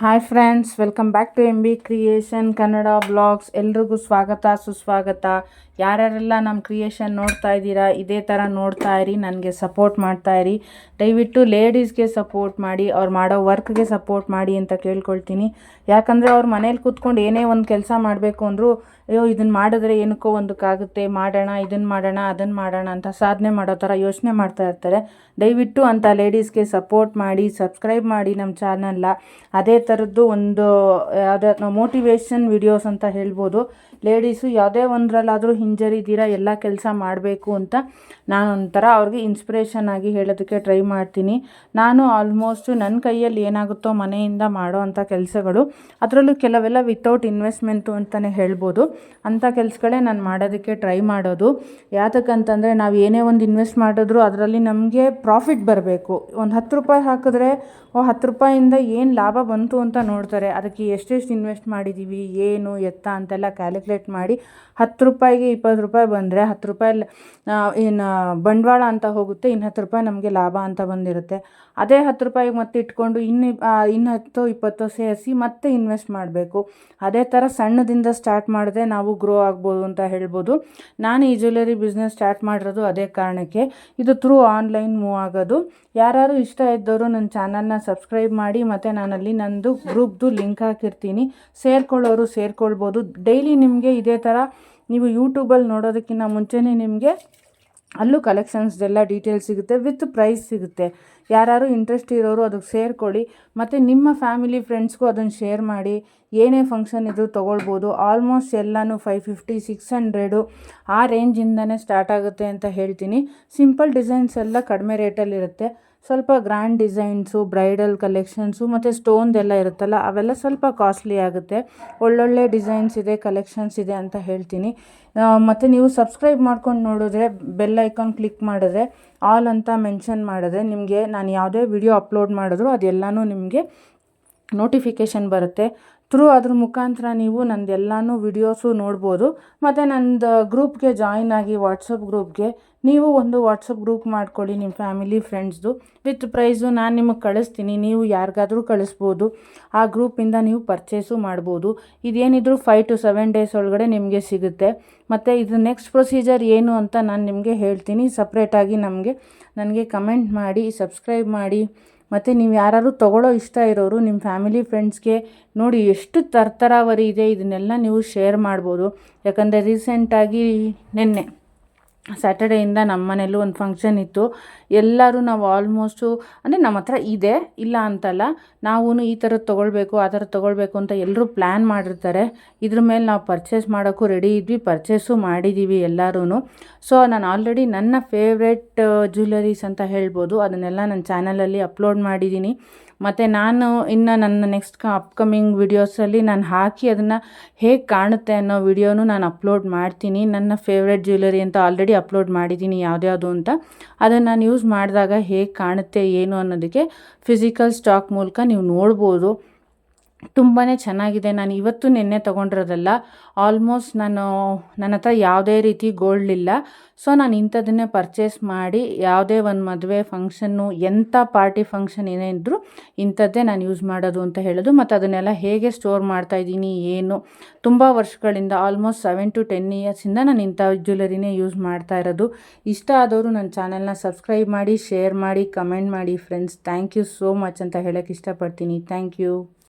Hi friends, welcome back to MB creation Kannada blogs. ಎಲ್ರಿಗೂ ಸ್ವಾಗತ ಸುಸ್ವಾಗತ. ಯಾರ್ಯಾರೆಲ್ಲ ನಮ್ಮ ಕ್ರಿಯೇಷನ್ ನೋಡ್ತಾ ಇದ್ದೀರಾ, ಇದೇ ಥರ ನೋಡ್ತಾ ಇರಿ, ನನಗೆ ಸಪೋರ್ಟ್ ಮಾಡ್ತಾ ಇರಿ. ದಯವಿಟ್ಟು ಲೇಡೀಸ್ಗೆ ಸಪೋರ್ಟ್ ಮಾಡಿ, ಅವ್ರು ಮಾಡೋ ವರ್ಕ್ಗೆ ಸಪೋರ್ಟ್ ಮಾಡಿ ಅಂತ ಕೇಳ್ಕೊಳ್ತೀನಿ. ಯಾಕಂದರೆ ಅವ್ರು ಮನೇಲಿ ಕೂತ್ಕೊಂಡು ಏನೇ ಒಂದು ಕೆಲಸ ಮಾಡಬೇಕು ಅಂದರೂ, ಅಯ್ಯೋ ಇದನ್ನು ಮಾಡಿದ್ರೆ ಏನಕ್ಕೋ ಒಂದಕ್ಕಾಗುತ್ತೆ, ಮಾಡೋಣ, ಇದನ್ನು ಮಾಡೋಣ, ಅದನ್ನು ಮಾಡೋಣ ಅಂತ ಸಾಧನೆ ಮಾಡೋ ಥರ ಯೋಚನೆ ಮಾಡ್ತಾ ಇರ್ತಾರೆ. ದಯವಿಟ್ಟು ಅಂಥ ಲೇಡೀಸ್ಗೆ ಸಪೋರ್ಟ್ ಮಾಡಿ, ಸಬ್ಸ್ಕ್ರೈಬ್ ಮಾಡಿ ನಮ್ಮ ಚಾನಲ್ನ. ಅದೇ ಥರದ್ದು ಒಂದು ಯಾವುದೇ ಮೋಟಿವೇಶನ್ ವಿಡಿಯೋಸ್ ಅಂತ ಹೇಳ್ಬೋದು. ಲೇಡೀಸು ಯಾವುದೇ ಒಂದರಲ್ಲಾದರೂ ಹಿಂಜರಿದ್ದೀರಾ, ಎಲ್ಲ ಕೆಲಸ ಮಾಡಬೇಕು ಅಂತ ನಾನು ಒಂಥರ ಅವ್ರಿಗೆ ಇನ್ಸ್ಪಿರೇಷನ್ ಆಗಿ ಹೇಳೋದಕ್ಕೆ ಟ್ರೈ ಮಾಡ್ತೀನಿ. ನಾನು ಆಲ್ಮೋಸ್ಟು ನನ್ನ ಕೈಯಲ್ಲಿ ಏನಾಗುತ್ತೋ ಮನೆಯಿಂದ ಮಾಡೋ ಅಂಥ ಕೆಲಸಗಳು, ಅದರಲ್ಲೂ ಕೆಲವೆಲ್ಲ ವಿತೌಟ್ ಇನ್ವೆಸ್ಟ್ಮೆಂಟು ಅಂತಲೇ ಹೇಳ್ಬೋದು. ಅಂಥ ಕೆಲಸಗಳೇ ನಾನು ಮಾಡೋದಕ್ಕೆ ಟ್ರೈ ಮಾಡೋದು. ಯಾತಕ್ಕಂತಂದರೆ ನಾವು ಏನೇ ಒಂದು ಇನ್ವೆಸ್ಟ್ ಮಾಡಿದ್ರು ಅದರಲ್ಲಿ ನಮಗೆ ಪ್ರಾಫಿಟ್ ಬರಬೇಕು. ಒಂದು 10 ರೂಪಾಯಿ ಹಾಕಿದ್ರೆ 10 ರೂಪಾಯಿಂದ ಏನು ಲಾಭ ಬಂತು ಅಂತ ನೋಡ್ತಾರೆ. ಅದಕ್ಕೆ ಎಷ್ಟೆಷ್ಟು ಇನ್ವೆಸ್ಟ್ ಮಾಡಿದ್ದೀವಿ, ಏನು ಎತ್ತ ಅಂತೆಲ್ಲ ಕ್ಯಾಲ್ಕುಲೇಟ್ ಮಾಡಿ 10 ರೂಪಾಯಿಗೆ 20 ರೂಪಾಯಿ ಬಂದರೆ 10 ರೂಪಾಯಿ ಏನು ಬಂಡವಾಳ ಅಂತ ಹೋಗುತ್ತೆ, ಇನ್ನು 10 ರೂಪಾಯಿ ನಮಗೆ ಲಾಭ ಅಂತ ಬಂದಿರುತ್ತೆ. ಅದೇ 10 ರೂಪಾಯಿಗೆ ಮತ್ತೆ ಇಟ್ಕೊಂಡು ಇನ್ನು 10-20 ಸೇರಿಸಿ ಮತ್ತೆ ಇನ್ವೆಸ್ಟ್ ಮಾಡಬೇಕು. ಅದೇ ಥರ ಸಣ್ಣದಿಂದ ಸ್ಟಾರ್ಟ್ ಮಾಡಿದ್ರೆ ನಾವು ಗ್ರೋ ಆಗ್ಬೋದು ಅಂತ ಹೇಳ್ಬೋದು. ನಾನು ಈ ಜ್ಯುವೆಲರಿ ಬಿಸ್ನೆಸ್ ಸ್ಟಾರ್ಟ್ ಮಾಡಿರೋದು ಅದೇ ಕಾರಣಕ್ಕೆ. ಇದು ಥ್ರೂ ಆನ್ಲೈನ್ ಮೂವ್ ಆಗೋದು. ಯಾರು ಇಷ್ಟ ಇದ್ದವರು ನನ್ನ ಚಾನಲ್ನ ಸಬ್ಸ್ಕ್ರೈಬ್ ಮಾಡಿ, ಮತ್ತು ನಾನಲ್ಲಿ ನಂದು ಗ್ರೂಪ್ದು ಲಿಂಕ್ ಹಾಕಿರ್ತೀನಿ. ಸೇರ್ಕೊಳ್ಳೋರು ಸೇರ್ಕೊಳ್ಬೋದು. ಡೈಲಿ ನಿಮಗೆ ಇದೇ ಥರ ನೀವು ಯೂಟ್ಯೂಬಲ್ಲಿ ನೋಡೋದಕ್ಕಿಂತ ಮುಂಚೆನೇ ನಿಮಗೆ ಅಲ್ಲೂ ಕಲೆಕ್ಷನ್ಸ್ದೆಲ್ಲ ಡೀಟೇಲ್ಸ್ ಸಿಗುತ್ತೆ, ವಿತ್ ಪ್ರೈಸ್ ಸಿಗುತ್ತೆ. ಯಾರು ಇಂಟ್ರೆಸ್ಟ್ ಇರೋರು ಅದಕ್ಕೆ ಸೇರ್ಕೊಳ್ಳಿ, ಮತ್ತು ನಿಮ್ಮ ಫ್ಯಾಮಿಲಿ ಫ್ರೆಂಡ್ಸ್ಗೂ ಅದನ್ನು ಶೇರ್ ಮಾಡಿ. ಏನೇ ಫಂಕ್ಷನ್ ಇದ್ರೂ ತೊಗೊಳ್ಬೋದು. ಆಲ್ಮೋಸ್ಟ್ ಎಲ್ಲನೂ 550-600 ಆ ರೇಂಜಿಂದನೇ ಸ್ಟಾರ್ಟ್ ಆಗುತ್ತೆ ಅಂತ ಹೇಳ್ತೀನಿ. ಸಿಂಪಲ್ ಡಿಸೈನ್ಸ್ ಎಲ್ಲ ಕಡಿಮೆ ರೇಟಲ್ಲಿರುತ್ತೆ. ಸ್ವಲ್ಪ ಗ್ರ್ಯಾಂಡ್ ಡಿಸೈನ್ಸು, ಬ್ರೈಡಲ್ ಕಲೆಕ್ಷನ್ಸು ಮತ್ತು ಸ್ಟೋನ್ದೆಲ್ಲ ಇರುತ್ತಲ್ಲ, ಅವೆಲ್ಲ ಸ್ವಲ್ಪ ಕಾಸ್ಟ್ಲಿ ಆಗುತ್ತೆ. ಒಳ್ಳೊಳ್ಳೆ ಡಿಸೈನ್ಸ್ ಇದೆ, ಕಲೆಕ್ಷನ್ಸ್ ಇದೆ ಅಂತ ಹೇಳ್ತೀನಿ. ಮತ್ತು ನೀವು ಸಬ್ಸ್ಕ್ರೈಬ್ ಮಾಡ್ಕೊಂಡು ನೋಡಿದ್ರೆ, ಬೆಲ್ ಐಕಾನ್ ಕ್ಲಿಕ್ ಮಾಡಿದ್ರೆ, ಆಲ್ ಅಂತ ಮೆನ್ಷನ್ ಮಾಡಿದ್ರೆ ನಿಮಗೆ ನಾನು ಯಾವುದೇ ವಿಡಿಯೋ ಅಪ್ಲೋಡ್ ಮಾಡಿದ್ರು ಅದೆಲ್ಲನೂ ನಿಮಗೆ ನೋಟಿಫಿಕೇಷನ್ ಬರುತ್ತೆ. ಅದ್ರ ಮುಖಾಂತರ ನೀವು ನಂದೆಲ್ಲನೂ ವಿಡಿಯೋಸು ನೋಡ್ಬೋದು. ಮತ್ತು ನಂದು ಗ್ರೂಪ್ಗೆ ಜಾಯಿನ್ ಆಗಿ, ವಾಟ್ಸಪ್ ಗ್ರೂಪ್ಗೆ ನೀವು ಒಂದು ವಾಟ್ಸಪ್ ಗ್ರೂಪ್ ಮಾಡ್ಕೊಳ್ಳಿ ನಿಮ್ಮ ಫ್ಯಾಮಿಲಿ ಫ್ರೆಂಡ್ಸ್ದು. ವಿತ್ ಪ್ರೈಸು ನಾನು ನಿಮಗೆ ಕಳಿಸ್ತೀನಿ, ನೀವು ಯಾರಿಗಾದರೂ ಕಳಿಸ್ಬೋದು. ಆ ಗ್ರೂಪಿಂದ ನೀವು ಪರ್ಚೇಸು ಮಾಡ್ಬೋದು. ಇದೇನಿದ್ರು 5 to 7 ಡೇಸ್ ಒಳಗಡೆ ನಿಮಗೆ ಸಿಗುತ್ತೆ. ಮತ್ತು ಇದು ನೆಕ್ಸ್ಟ್ ಪ್ರೊಸೀಜರ್ ಏನು ಅಂತ ನಾನು ನಿಮಗೆ ಹೇಳ್ತೀನಿ. ಸಪ್ರೇಟಾಗಿ ನನಗೆ ಕಮೆಂಟ್ ಮಾಡಿ, ಸಬ್ಸ್ಕ್ರೈಬ್ ಮಾಡಿ. ಮತ್ತು ನೀವು ಯಾರಾದ್ರು ತೊಗೊಳ್ಳೋ ಇಷ್ಟ ಇರೋರು ನಿಮ್ಮ ಫ್ಯಾಮಿಲಿ ಫ್ರೆಂಡ್ಸ್ಗೆ ನೋಡಿ ಎಷ್ಟು ತರತರಾವರಿ ಇದೆ, ಇದನ್ನೆಲ್ಲ ನೀವು ಶೇರ್ ಮಾಡ್ಬೋದು. ಯಾಕಂದರೆ ರೀಸೆಂಟಾಗಿ ನಿನ್ನೆ ಸ್ಯಾಟರ್ಡೇಯಿಂದ ನಮ್ಮ ಮನೇಲೂ ಒಂದು ಫಂಕ್ಷನ್ ಇತ್ತು. ಎಲ್ಲರೂ ನಾವು ಆಲ್ಮೋಸ್ಟು ಅಂದರೆ ನಮ್ಮ ಹತ್ರ ಇದೆ, ಇಲ್ಲ ಅಂತಲ್ಲ, ನಾವು ಈ ಥರದ್ದು ತೊಗೊಳ್ಬೇಕು, ಆ ಥರದ್ದು ತೊಗೊಳ್ಬೇಕು ಅಂತ ಎಲ್ಲರೂ ಪ್ಲ್ಯಾನ್ ಮಾಡಿರ್ತಾರೆ. ಇದ್ರ ಮೇಲೆ ನಾವು ಪರ್ಚೇಸ್ ಮಾಡೋಕ್ಕೂ ರೆಡಿ ಇದ್ವಿ, ಪರ್ಚೇಸು ಮಾಡಿದ್ದೀವಿ ಎಲ್ಲರೂ. ಸೊ ನಾನು ಆಲ್ರೆಡಿ ನನ್ನ ಫೇವ್ರೆಟ್ ಜ್ಯುವೆಲರೀಸ್ ಅಂತ ಹೇಳ್ಬೋದು, ಅದನ್ನೆಲ್ಲ ನನ್ನ ಚಾನಲಲ್ಲಿ ಅಪ್ಲೋಡ್ ಮಾಡಿದ್ದೀನಿ. ಮತ್ತು ನಾನು ಇನ್ನು ನನ್ನ ನೆಕ್ಸ್ಟ್ ಅಪ್ಕಮಿಂಗ್ ವಿಡಿಯೋಸಲ್ಲಿ ನಾನು ಹಾಕಿ ಅದನ್ನು ಹೇಗೆ ಕಾಣುತ್ತೆ ಅನ್ನೋ ವಿಡಿಯೋನು ನಾನು ಅಪ್ಲೋಡ್ ಮಾಡ್ತೀನಿ. ನನ್ನ ಫೇವ್ರೆಟ್ ಜ್ಯುವೆಲರಿ ಅಂತ ಆಲ್ರೆಡಿ ಅಪ್ಲೋಡ್ ಮಾಡಿದ್ದೀನಿ ಯಾವ್ದ್ಯಾವುದು ಅಂತ. ಅದನ್ನು ನಾನು ಯೂಸ್ ಮಾಡಿದಾಗ ಹೇಗೆ ಕಾಣುತ್ತೆ ಏನು ಅನ್ನೋದಕ್ಕೆ ಫಿಸಿಕಲ್ ಸ್ಟಾಕ್ ಮೂಲಕ ನೀವು ನೋಡ್ಬೋದು. ತುಂಬಾ ಚೆನ್ನಾಗಿದೆ. ನಾನು ಇವತ್ತು ನಿನ್ನೆ ತೊಗೊಂಡಿರೋದಲ್ಲ. ಆಲ್ಮೋಸ್ಟ್ ನನ್ನ ಹತ್ರ ಯಾವುದೇ ರೀತಿ ಗೋಲ್ಡ್ ಇಲ್ಲ. ಸೊ ನಾನು ಇಂಥದ್ದನ್ನೇ ಪರ್ಚೇಸ್ ಮಾಡಿ, ಯಾವುದೇ ಒಂದು ಮದುವೆ ಫಂಕ್ಷನ್ನು, ಎಂಥ ಪಾರ್ಟಿ ಫಂಕ್ಷನ್ ಏನೇ ಇದ್ದರೂ ಇಂಥದ್ದೇ ನಾನು ಯೂಸ್ ಮಾಡೋದು ಅಂತ ಹೇಳೋದು. ಮತ್ತು ಅದನ್ನೆಲ್ಲ ಹೇಗೆ ಸ್ಟೋರ್ ಮಾಡ್ತಾಯಿದ್ದೀನಿ ಏನು, ತುಂಬ ವರ್ಷಗಳಿಂದ ಆಲ್ಮೋಸ್ಟ್ 7 to 10 ಇಯರ್ಸಿಂದ ನಾನು ಇಂಥ ಜ್ಯುವೆಲರಿನೇ ಯೂಸ್ ಮಾಡ್ತಾ ಇರೋದು. ಇಷ್ಟ ಆದವರು ನನ್ನ ಚಾನಲ್ನ ಸಬ್ಸ್ಕ್ರೈಬ್ ಮಾಡಿ, ಶೇರ್ ಮಾಡಿ, ಕಮೆಂಟ್ ಮಾಡಿ friends. Thank you so much ಅಂತ ಹೇಳೋಕ್ಕೆ ಇಷ್ಟಪಡ್ತೀನಿ. Thank you.